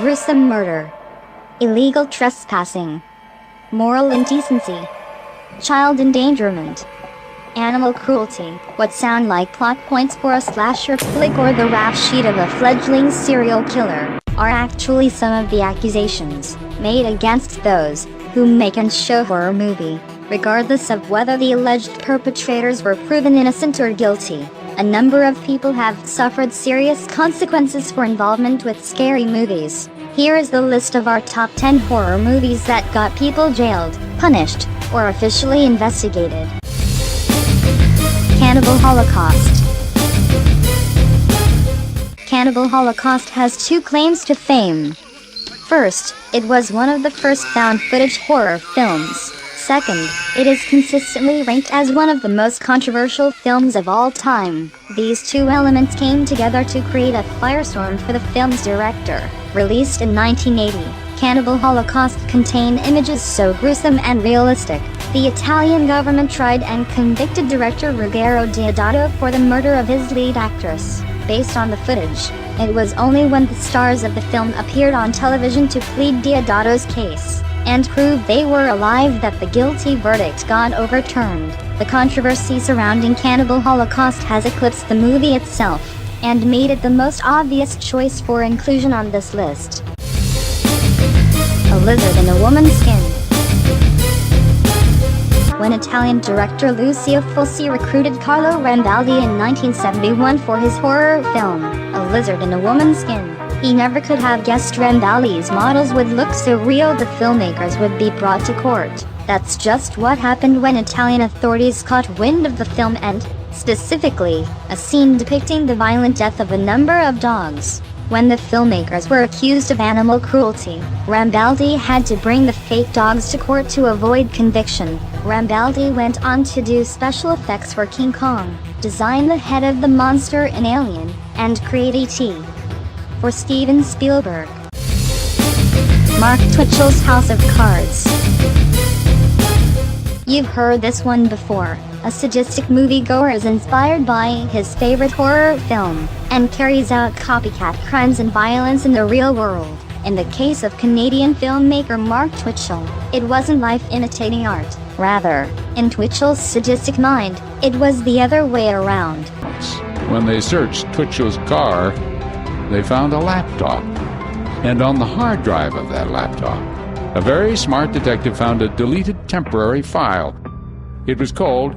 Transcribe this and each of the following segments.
gruesome murder, illegal trespassing, moral indecency, child endangerment, animal cruelty. What sound like plot points for a slasher flick or the rap sheet of a fledgling serial killer are actually some of the accusations made against those who make and show horror movie. Regardless of whether the alleged perpetrators were proven innocent or guilty, a number of people have suffered serious consequences for involvement with scary movies. Here is the list of our top 10 horror movies that got people jailed, punished, or officially investigated. Cannibal Holocaust. Cannibal Holocaust has two claims to fame. First, it was one of the first found-footage horror films. Second, it is consistently ranked as one of the most controversial films of all time. These two elements came together to create a firestorm for the film's director. Released in 1980, Cannibal Holocaust contained images so gruesome and realistic, the Italian government tried and convicted director Ruggero Deodato for the murder of his lead actress. Based on the footage, it was only when the stars of the film appeared on television to plead Deodato's case and prove they were alive that the guilty verdict got overturned. The controversy surrounding Cannibal Holocaust has eclipsed the movie itself and made it the most obvious choice for inclusion on this list. A lizard in a woman's skin. When Italian director Lucio Fulci recruited Carlo Rambaldi in 1971 for his horror film, A Lizard in a Woman's Skin, he never could have guessed Rambaldi's models would look so real the filmmakers would be brought to court. That's just what happened when Italian authorities caught wind of the film and, specifically, a scene depicting the violent death of a number of dogs. When the filmmakers were accused of animal cruelty, Rambaldi had to bring the fake dogs to court to avoid conviction. Rambaldi went on to do special effects for King Kong, design the head of the monster in Alien, and create E.T. for Steven Spielberg. Mark Twitchell's House of Cards. You've heard this one before. A sadistic moviegoer is inspired by his favorite horror film and carries out copycat crimes and violence in the real world. In the case of Canadian filmmaker Mark Twitchell, it wasn't life imitating art. Rather, in Twitchell's sadistic mind, it was the other way around. When they searched Twitchell's car, they found a laptop. And on the hard drive of that laptop, a very smart detective found a deleted temporary file. It was called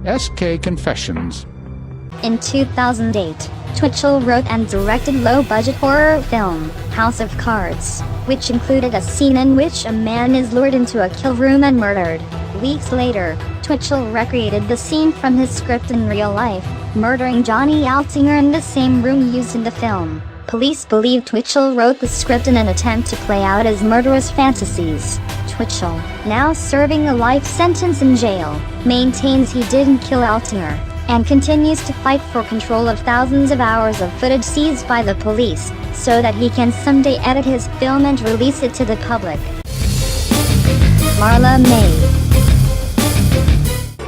SK Confessions. In 2008, Twitchell wrote and directed low-budget horror film, House of Cards, which included a scene in which a man is lured into a kill room and murdered. Weeks later, Twitchell recreated the scene from his script in real life, murdering Johnny Altinger in the same room used in the film. Police believe Twitchell wrote the script in an attempt to play out his murderous fantasies. Twitchell, now serving a life sentence in jail, maintains he didn't kill Altinger, and continues to fight for control of thousands of hours of footage seized by the police, so that he can someday edit his film and release it to the public. Marla May.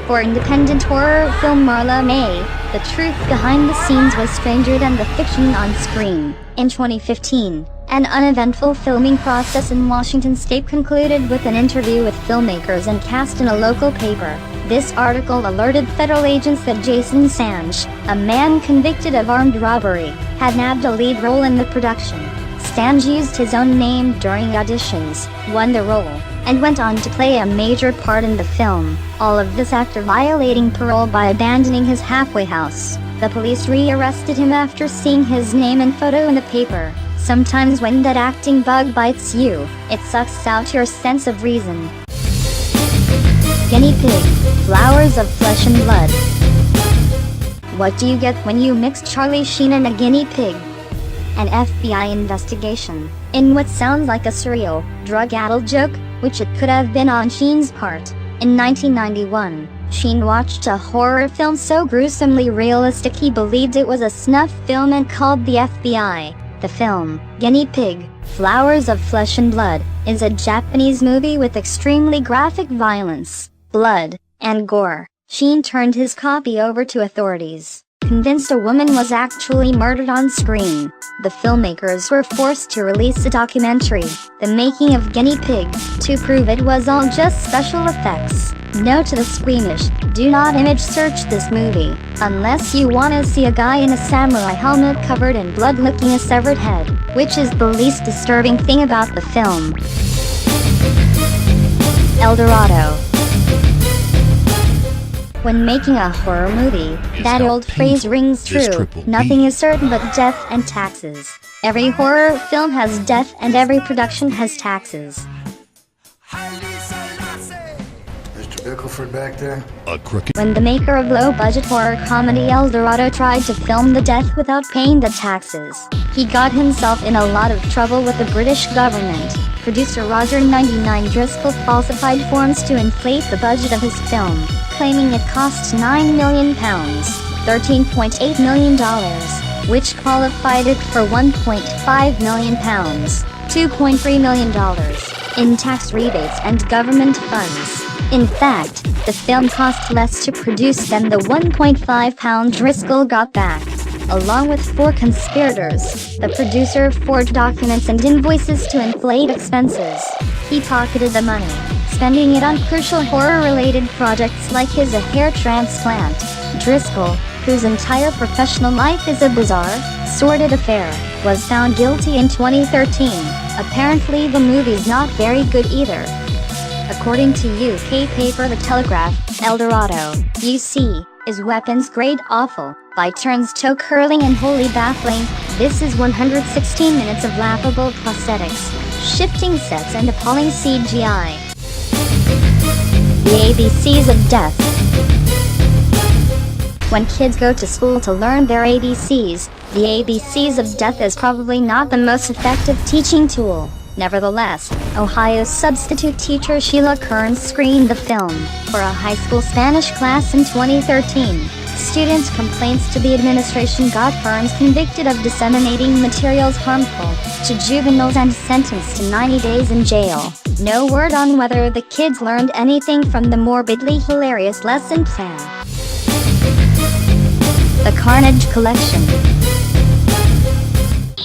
For independent horror film Marla May, the truth behind the scenes was stranger than the fiction on screen. In 2015, an uneventful filming process in Washington state concluded with an interview with filmmakers and cast in a local paper. This article alerted federal agents that Jason Sange, a man convicted of armed robbery, had nabbed a lead role in the production. Sange used his own name during auditions, won the role, and went on to play a major part in the film. All of this after violating parole by abandoning his halfway house. The police re-arrested him after seeing his name and photo in the paper. Sometimes when that acting bug bites you, it sucks out your sense of reason. Guinea pig, flowers of flesh and blood. What do you get when you mix Charlie Sheen and a guinea pig? An FBI investigation, in what sounds like a surreal, drug-addled joke, which it could have been on Sheen's part. In 1991, Sheen watched a horror film so gruesomely realistic he believed it was a snuff film and called the FBI. The film, Guinea Pig, Flowers of Flesh and Blood, is a Japanese movie with extremely graphic violence, blood, and gore. Sheen turned his copy over to authorities. convinced a woman was actually murdered on screen. The filmmakers were forced to release a documentary, The Making of Guinea Pig, to prove it was all just special effects. No to the squeamish, do not image search this movie, unless you want to see a guy in a samurai helmet covered in blood licking a severed head, which is the least disturbing thing about the film. Eldorado. When making a horror movie, that old phrase rings true, nothing is certain but death and taxes. Every horror film has death and every production has taxes. Mr. Bickleford back there? A crooked. When the maker of low-budget horror comedy Eldorado tried to film the death without paying the taxes, he got himself in a lot of trouble with the British government. Producer Roger 99 Driscoll falsified forms to inflate the budget of his film, claiming it cost £9 million, $13.8 million, which qualified it for £1.5 million, $2.3 million, in tax rebates and government funds. In fact, the film cost less to produce than the £1.5 Driscoll got back. Along with 4 conspirators, the producer forged documents and invoices to inflate expenses. He pocketed the money, spending it on crucial horror-related projects like his hair transplant. Driscoll, whose entire professional life is a bizarre, sordid affair, was found guilty in 2013. Apparently the movie's not very good either. According to UK paper The Telegraph, Eldorado, UC, is weapons-grade awful, by turns toe-curling and wholly baffling. This is 116 minutes of laughable prosthetics, shifting sets and appalling CGI. The ABCs of death. When kids go to school to learn their ABCs, the ABCs of death is probably not the most effective teaching tool. Nevertheless, Ohio's substitute teacher Sheila Kearns screened the film for a high school Spanish class in 2013. Students' complaints to the administration got Kearns convicted of disseminating materials harmful to juveniles and sentenced to 90 days in jail. No word on whether the kids learned anything from the morbidly hilarious lesson plan. The Carnage Collection.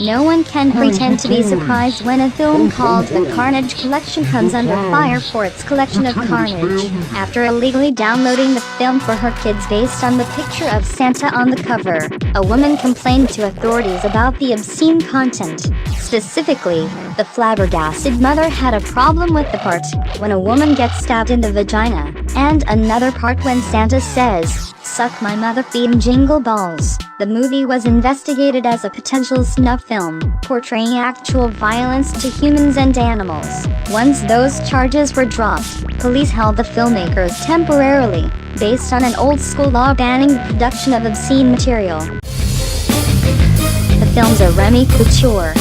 No one can pretend to be surprised when a film called The Carnage Collection comes under fire for its collection of carnage. After illegally downloading the film for her kids based on the picture of Santa on the cover, a woman complained to authorities about the obscene content. Specifically, the flabbergasted mother had a problem with the part when a woman gets stabbed in the vagina, and another part when Santa says, "Suck my mother feeding jingle balls." The movie was investigated as a potential snuff film, portraying actual violence to humans and animals. Once those charges were dropped, police held the filmmakers temporarily, based on an old-school law banning the production of obscene material. The films are Remy Couture.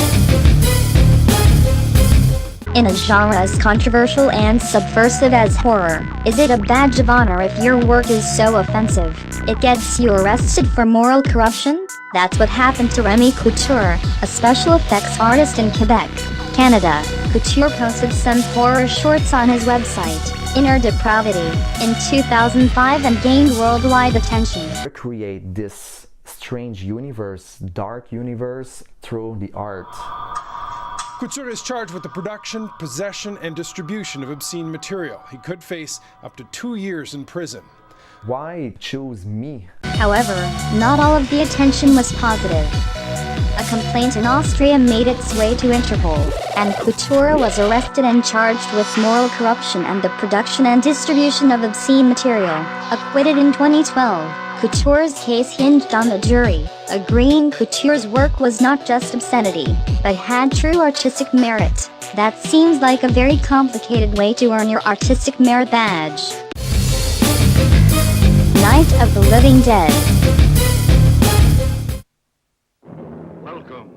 In a genre as controversial and subversive as horror, is it a badge of honor if your work is so offensive it gets you arrested for moral corruption? That's what happened to Remy Couture, a special effects artist in Quebec, Canada. Couture posted some horror shorts on his website, Inner Depravity, in 2005 and gained worldwide attention. Create this strange universe, dark universe, through the art. Couture is charged with the production, possession, and distribution of obscene material. He could face up to 2 years in prison. Why choose me? However, not all of the attention was positive. A complaint in Austria made its way to Interpol, and Couture was arrested and charged with moral corruption and the production and distribution of obscene material. Acquitted in 2012, Couture's case hinged on the jury, agreeing Couture's work was not just obscenity, but had true artistic merit. That seems like a very complicated way to earn your artistic merit badge. Night of the Living Dead. Welcome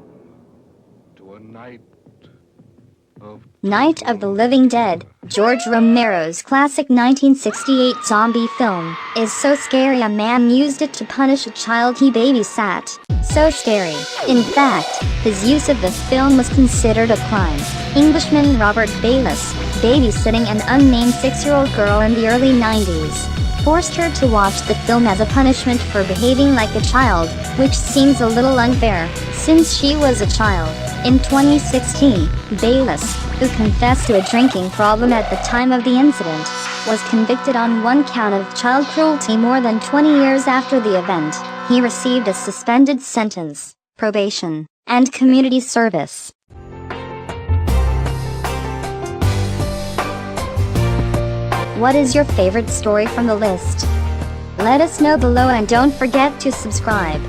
to a night of Night of the Living Dead, George Romero's classic 1968 zombie film, is so scary a man used it to punish a child he babysat. So scary. In fact, his use of the film was considered a crime. Englishman Robert Bayliss, babysitting an unnamed 6-year-old girl in the early 90s. forced her to watch the film as a punishment for behaving like a child, which seems a little unfair, since she was a child. In 2016, Bayless, who confessed to a drinking problem at the time of the incident, was convicted on one count of child cruelty more than 20 years after the event. He received a suspended sentence, probation, and community service. What is your favorite story from the list? Let us know below and don't forget to subscribe.